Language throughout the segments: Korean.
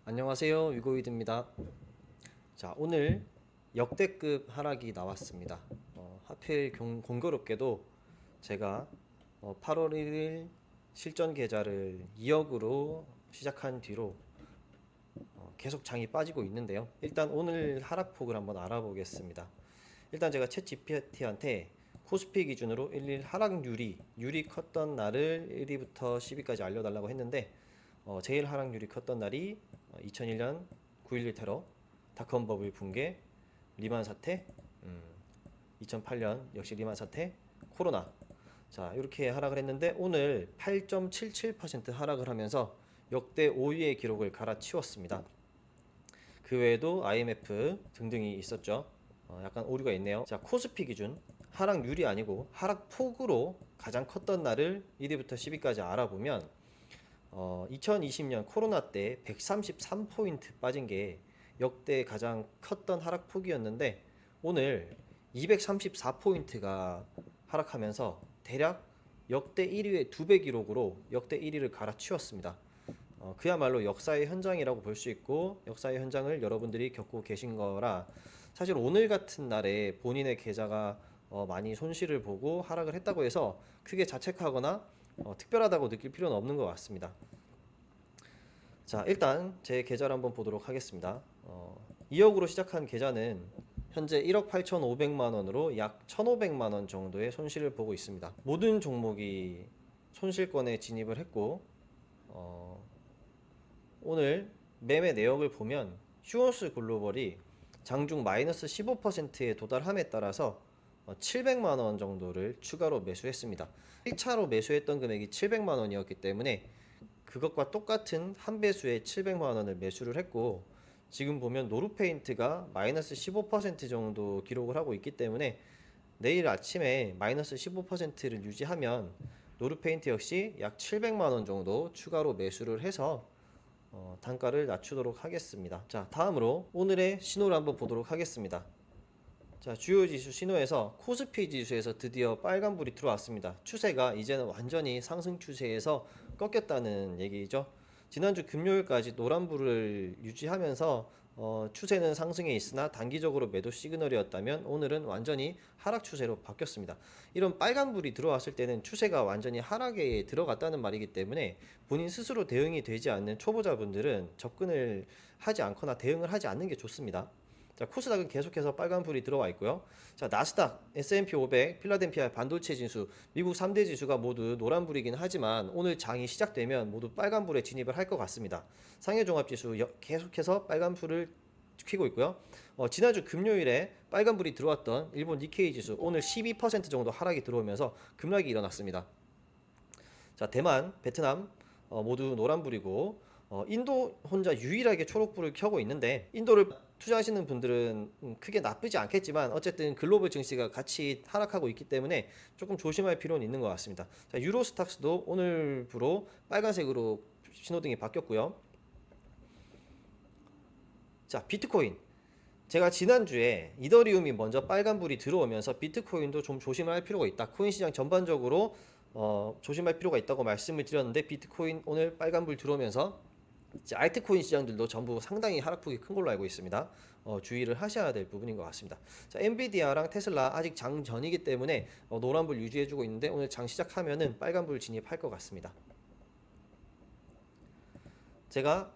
안녕하세요, 위고이드입니다. 자, 오늘 역대급 하락이 나왔습니다. 하필 공교롭게도 제가 8월 1일 실전 계좌를 2억으로 시작한 뒤로 계속 장이 빠지고 있는데요. 일단 오늘 하락폭을 한번 알아보겠습니다. 일단 제가 챗 GPT한테 코스피 기준으로 1일 하락률이 컸던 날을 1위부터 10위까지 알려달라고 했는데 제일 하락률이 컸던 날이 2001년 9.11 테러, 닷컴 버블 붕괴, 리만 사태, 2008년 역시 리만 사태, 코로나. 자, 이렇게 하락을 했는데 오늘 8.77% 하락을 하면서 역대 5위의 기록을 갈아치웠습니다. 그 외에도 IMF 등등이 있었죠. 약간 오류가 있네요. 자, 코스피 기준 하락률이 아니고 하락폭으로 가장 컸던 날을 1위부터 10위까지 알아보면 2020년 코로나 때 133포인트 빠진 게 역대 가장 컸던 하락폭이었는데 오늘 234포인트가 하락하면서 대략 역대 1위의 2배 기록으로 역대 1위를 갈아치웠습니다. 그야말로 역사의 현장이라고 볼 수 있고 역사의 현장을 여러분들이 겪고 계신 거라 사실 오늘 같은 날에 본인의 계좌가 많이 손실을 보고 하락을 했다고 해서 크게 자책하거나 특별하다고 느낄 필요는 없는 것 같습니다. 자, 일단 제 계좌를 한번 보도록 하겠습니다. 2억으로 시작한 계좌는 현재 1억 8,500만 원으로 약 1,500만 원 정도의 손실을 보고 있습니다. 모든 종목이 손실권에 진입을 했고 오늘 매매 내역을 보면 휴원스 글로벌이 장중 마이너스 15%에 도달함에 따라서 700만 원 정도를 추가로 매수했습니다. 1차로 매수했던 금액이 700만 원이었기 때문에 그것과 똑같은 한 배수의 700만 원을 매수를 했고 지금 보면 노루페인트가 마이너스 15% 정도 기록을 하고 있기 때문에 내일 아침에 마이너스 15%를 유지하면 노루페인트 역시 약 700만 원 정도 추가로 매수를 해서 단가를 낮추도록 하겠습니다. 자, 다음으로 오늘의 신호를 한번 보도록 하겠습니다. 자, 주요 지수 신호에서 코스피 지수에서 드디어 빨간불이 들어왔습니다. 추세가 이제는 완전히 상승 추세에서 꺾였다는 얘기죠. 지난주 금요일까지 노란불을 유지하면서 추세는 상승에 있으나 단기적으로 매도 시그널이었다면 오늘은 완전히 하락 추세로 바뀌었습니다. 이런 빨간불이 들어왔을 때는 추세가 완전히 하락에 들어갔다는 말이기 때문에 본인 스스로 대응이 되지 않는 초보자분들은 접근을 하지 않거나 대응을 하지 않는 게 좋습니다. 자, 코스닥은 계속해서 빨간불이 들어와 있고요. 자, 나스닥, S&P 500, 필라델피아 반도체 지수, 미국 3대 지수가 모두 노란불이긴 하지만 오늘 장이 시작되면 모두 빨간불에 진입을 할 것 같습니다. 상해종합지수 계속해서 빨간불을 켜고 있고요. 지난주 금요일에 빨간불이 들어왔던 일본 니케이 지수 오늘 12% 정도 하락이 들어오면서 급락이 일어났습니다. 자, 대만, 베트남 모두 노란불이고 인도 혼자 유일하게 초록불을 켜고 있는데 인도를 투자하시는 분들은 크게 나쁘지 않겠지만 어쨌든 글로벌 증시가 같이 하락하고 있기 때문에 조금 조심할 필요는 있는 것 같습니다. 자, 유로스탁스도 오늘부로 빨간색으로 신호등이 바뀌었고요. 자, 비트코인 제가 지난주에 이더리움이 먼저 빨간불이 들어오면서 비트코인도 좀 조심할 필요가 있다. 코인 시장 전반적으로 조심할 필요가 있다고 말씀을 드렸는데 비트코인 오늘 빨간불 들어오면서 알트코인 시장들도 전부 상당히 하락폭이 큰 걸로 알고 있습니다. 주의를 하셔야 될 부분인 것 같습니다. 자, 엔비디아랑 테슬라 아직 장 전이기 때문에 노란불 유지해주고 있는데 오늘 장 시작하면은 빨간불 진입할 것 같습니다. 제가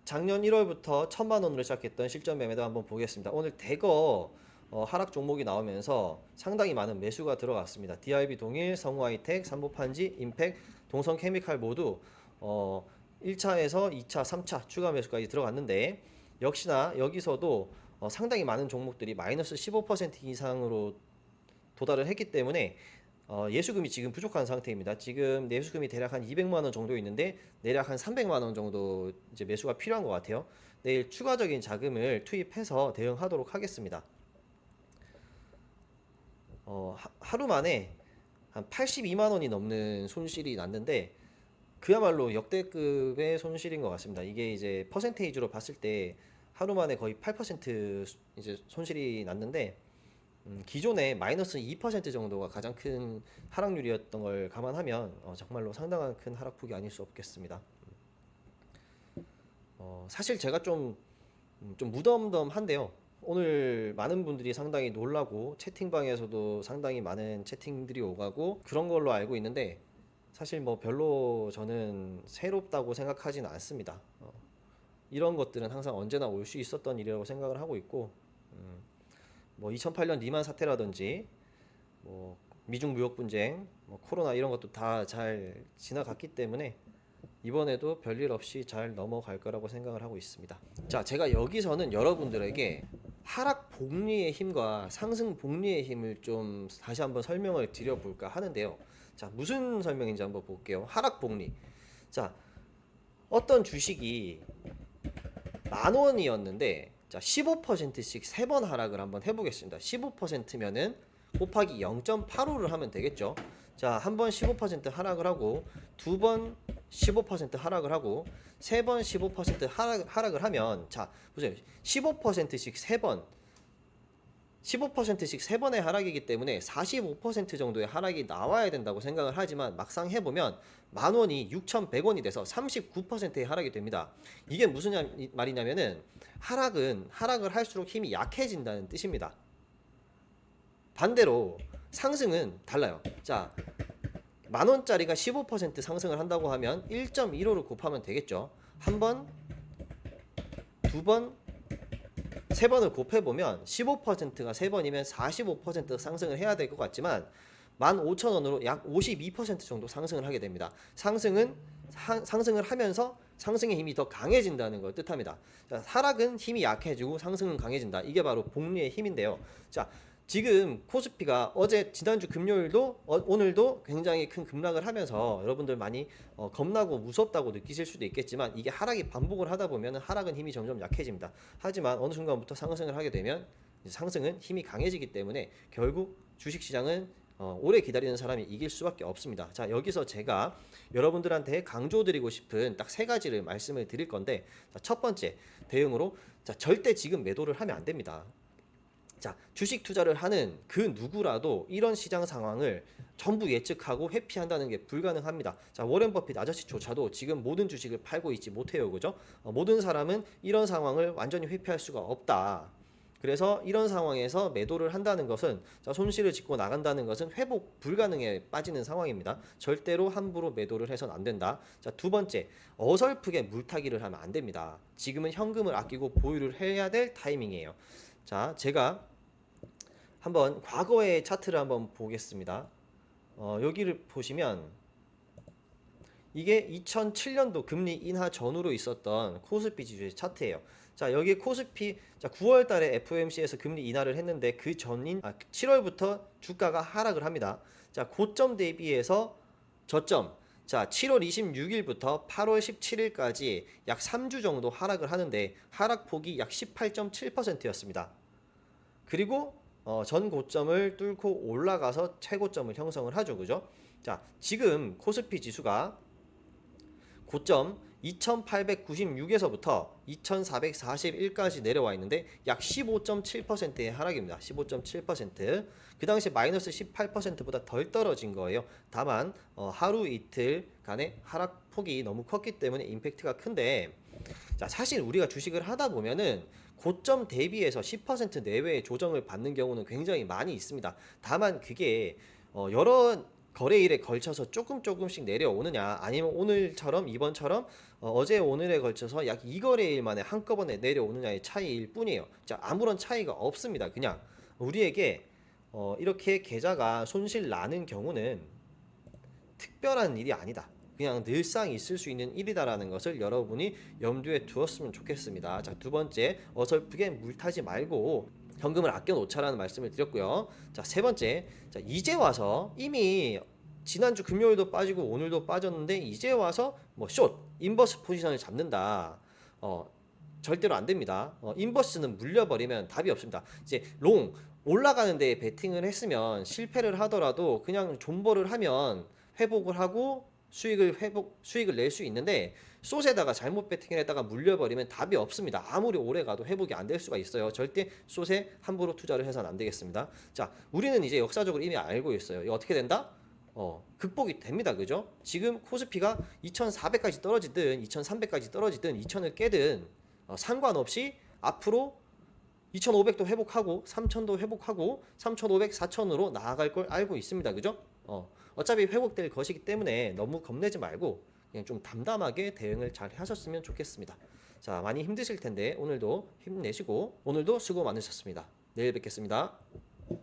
작년 1월부터 1,000만 원으로 시작했던 실전 매매도 한번 보겠습니다. 오늘 대거 하락 종목이 나오면서 상당히 많은 매수가 들어갔습니다. DRB 동일, 성우하이텍, 삼보판지, 임팩, 동성케미칼 모두 1차에서 2차, 3차 추가 매수까지 들어갔는데 역시나 여기서도 상당히 많은 종목들이 마이너스 15% 이상으로 도달을 했기 때문에 예수금이 지금 부족한 상태입니다. 지금 예수금이 대략 한 200만 원 정도 있는데 대략 한 300만 원 정도 이제 매수가 필요한 것 같아요. 내일 추가적인 자금을 투입해서 대응하도록 하겠습니다. 하루 만에 한 82만 원이 넘는 손실이 났는데 그야말로 역대급의 손실인 것 같습니다. 이게 이제 퍼센테이지로 봤을 때 하루 만에 거의 8% 이제 손실이 났는데 기존에 마이너스 2% 정도가 가장 큰 하락률이었던 걸 감안하면 정말로 상당한 큰 하락폭이 아닐 수 없겠습니다. 사실 제가 좀 무덤덤한데요. 오늘 많은 분들이 상당히 놀라고 채팅방에서도 상당히 많은 채팅들이 오가고 그런 걸로 알고 있는데 사실 뭐 별로 저는 새롭다고 생각하지는 않습니다. 이런 것들은 항상 언제나 올 수 있었던 일이라고 생각을 하고 있고 뭐 2008년 리만 사태라든지 뭐 미중 무역 분쟁, 뭐 코로나 이런 것도 다 잘 지나갔기 때문에 이번에도 별일 없이 잘 넘어갈 거라고 생각을 하고 있습니다. 자, 제가 여기서는 여러분들에게 하락 복리의 힘과 상승 복리의 힘을 좀 다시 한번 설명을 드려볼까 하는데요. 자, 무슨 설명인지 한번 볼게요. 하락 복리. 자, 어떤 주식이 10,000원이었는데 자, 15%씩 3번 하락을 한번 해보겠습니다. 15%면은 곱하기 0.85를 하면 되겠죠. 자, 한 번 15% 하락을 하고 두 번 15% 하락을 하고 세 번 15% 하락을 하면 자, 보세요. 15%씩 3번 15%씩 3번의 하락이기 때문에 45% 정도의 하락이 나와야 된다고 생각을 하지만 막상 해보면 10,000원이 6,100원이 돼서 39%의 하락이 됩니다. 이게 무슨 말이냐면은 하락을 할수록 힘이 약해진다는 뜻입니다. 반대로 상승은 달라요. 자, 10,000원짜리가 15% 상승을 한다고 하면 1.15를 곱하면 되겠죠. 한 번, 두 번, 세 번을 곱해보면 15%가 3번이면 45% 상승을 해야 될 것 같지만 15,000원으로 약 52% 정도 상승을 하게 됩니다. 상승을 하면서 상승의 힘이 더 강해진다는 걸 뜻합니다. 자, 하락은 힘이 약해지고 상승은 강해진다. 이게 바로 복리의 힘인데요. 자, 지금 코스피가 지난주 금요일도 오늘도 굉장히 큰 급락을 하면서 여러분들 많이 겁나고 무섭다고 느끼실 수도 있겠지만 이게 하락이 반복을 하다 보면 하락은 힘이 점점 약해집니다. 하지만 어느 순간부터 상승을 하게 되면 상승은 힘이 강해지기 때문에 결국 주식시장은 오래 기다리는 사람이 이길 수밖에 없습니다. 자, 여기서 제가 여러분들한테 강조드리고 싶은 딱 3가지를 말씀을 드릴 건데 자, 첫 번째 대응으로 자, 절대 지금 매도를 하면 안 됩니다. 자, 주식 투자를 하는 그 누구라도 이런 시장 상황을 전부 예측하고 회피한다는 게 불가능합니다. 자, 워렌 버핏 아저씨조차도 지금 모든 주식을 팔고 있지 못해요. 그죠? 모든 사람은 이런 상황을 완전히 회피할 수가 없다. 그래서 이런 상황에서 매도를 한다는 것은 자, 손실을 짓고 나간다는 것은 회복 불가능에 빠지는 상황입니다. 절대로 함부로 매도를 해서는 안 된다. 자, 두 번째, 어설프게 물타기를 하면 안 됩니다. 지금은 현금을 아끼고 보유를 해야 될 타이밍이에요. 자, 제가 한번 과거의 차트를 한번 보겠습니다. 여기를 보시면 이게 2007년도 금리 인하 전후로 있었던 코스피 지수의 차트예요. 자, 여기 코스피 자, 9월 달에 FOMC에서 금리 인하를 했는데 그 전인 7월부터 주가가 하락을 합니다. 자, 고점 대비해서 저점 자, 7월 26일부터 8월 17일까지 약 3주 정도 하락을 하는데 하락폭이 약 18.7%였습니다. 그리고 전 고점을 뚫고 올라가서 최고점을 형성을 하죠. 그죠? 자, 지금 코스피 지수가 고점 2896에서부터 2441까지 내려와 있는데 약 15.7%의 하락입니다. 15.7%. 그 당시 마이너스 18%보다 덜 떨어진 거예요. 다만 하루 이틀 간의 하락폭이 너무 컸기 때문에 임팩트가 큰데 자, 사실 우리가 주식을 하다 보면은 고점 대비해서 10% 내외의 조정을 받는 경우는 굉장히 많이 있습니다. 다만 그게 여러 거래일에 걸쳐서 조금씩 내려오느냐 아니면 오늘처럼 이번처럼 어제 오늘에 걸쳐서 약 2거래일 만에 한꺼번에 내려오느냐의 차이일 뿐이에요. 자, 아무런 차이가 없습니다. 그냥 우리에게 이렇게 계좌가 손실 나는 경우는 특별한 일이 아니다. 그냥 늘상 있을 수 있는 일이다라는 것을 여러분이 염두에 두었으면 좋겠습니다. 자, 두 번째, 어설프게 물타지 말고 현금을 아껴 놓자라는 말씀을 드렸고요. 자, 세 번째, 자, 이제 와서 이미 지난주 금요일도 빠지고 오늘도 빠졌는데 이제 와서 뭐 숏, 인버스 포지션을 잡는다. 절대로 안 됩니다. 인버스는 물려버리면 답이 없습니다. 이제 롱 올라가는 데에 베팅을 했으면 실패를 하더라도 그냥 존버를 하면 회복을 하고 수익을 낼 수 있는데 숏에다가 잘못 베팅을 했다가 물려버리면 답이 없습니다. 아무리 오래 가도 회복이 안 될 수가 있어요. 절대 숏에 함부로 투자를 해서는 안 되겠습니다. 자, 우리는 이제 역사적으로 이미 알고 있어요. 이거 어떻게 된다? 극복이 됩니다. 그죠? 지금 코스피가 2,400까지 떨어지든 2,300까지 떨어지든 2,000을 깨든 상관없이 앞으로 2,500도 회복하고 3,000도 회복하고 3,500, 4,000으로 나아갈 걸 알고 있습니다. 그죠? 어차피 회복될 것이기 때문에 너무 겁내지 말고 그냥 좀 담담하게 대응을 잘 하셨으면 좋겠습니다. 자, 많이 힘드실 텐데 오늘도 힘내시고 오늘도 수고 많으셨습니다. 내일 뵙겠습니다.